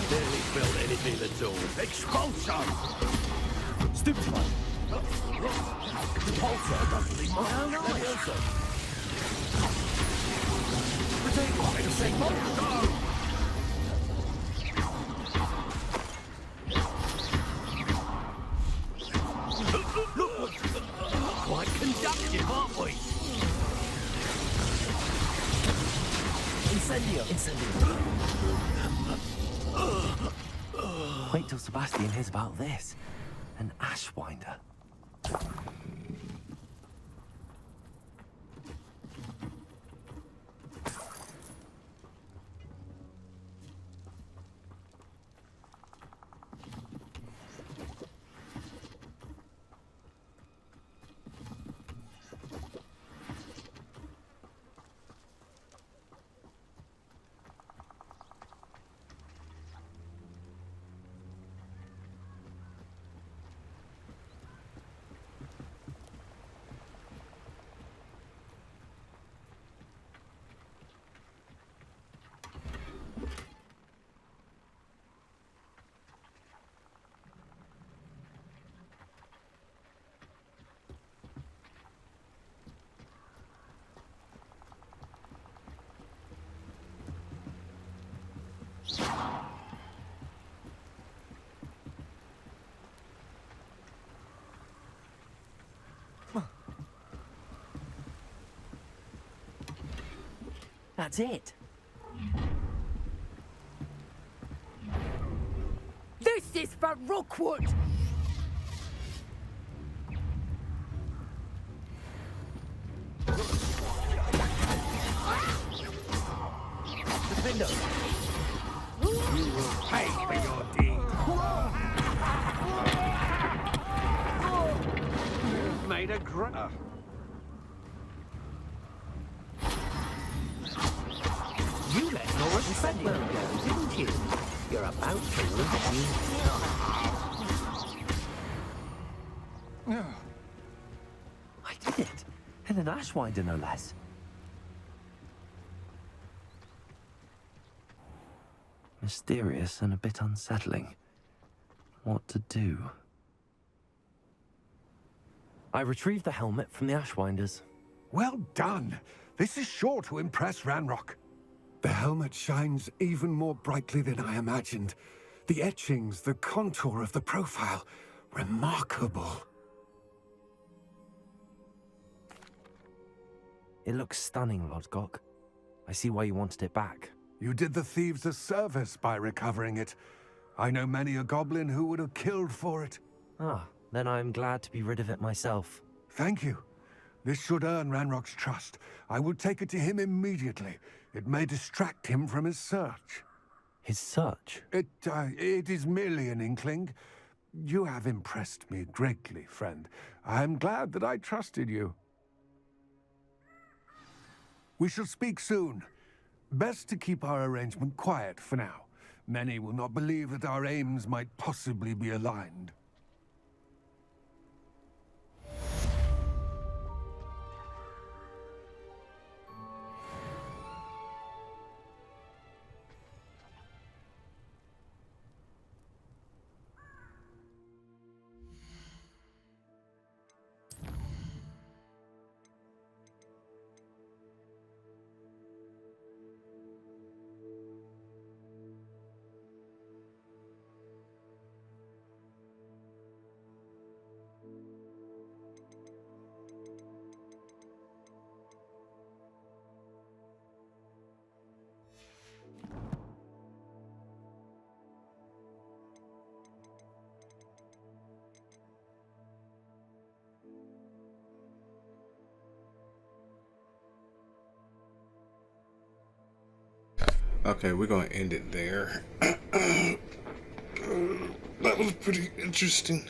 [SPEAKER 14] Barely felt anything at all. Expulso!
[SPEAKER 5] Stupid boy.
[SPEAKER 2] Pulsar doesn't leave my own eyes.
[SPEAKER 14] Expulso!
[SPEAKER 2] Quite conductive, aren't we? Incendio. Incendio.
[SPEAKER 5] Wait till Sebastian hears about this. An Ashwinder.
[SPEAKER 2] That's it.
[SPEAKER 6] This is for Rookwood!
[SPEAKER 2] Defendo.
[SPEAKER 4] You will pay for your deed. You've made a great...
[SPEAKER 2] You let Lawrence Sedwell go, didn't you? You're about to lose me.
[SPEAKER 5] I did it. And With an Ashwinder, no less. Mysterious and a bit unsettling. What to do? I retrieved the helmet from the Ashwinders.
[SPEAKER 15] Well done. This is sure to impress Ranrock. The helmet shines even more brightly than I imagined. The etchings, the contour of the profile, remarkable.
[SPEAKER 5] It looks stunning, lodgok. I see why you wanted it back.
[SPEAKER 15] You did the thieves a service by recovering it. I know many a goblin who would have killed for it.
[SPEAKER 5] Ah, then I'm glad to be rid of it myself.
[SPEAKER 15] Thank you. This should earn Ranrock's trust. I will take it to him immediately. It may distract him from his search.
[SPEAKER 5] His search?
[SPEAKER 15] It is merely an inkling. You have impressed me greatly, friend. I am glad that I trusted you. We shall speak soon. Best to keep our arrangement quiet for now. Many will not believe that our aims might possibly be aligned.
[SPEAKER 1] Okay, we're gonna end it there. That was pretty interesting.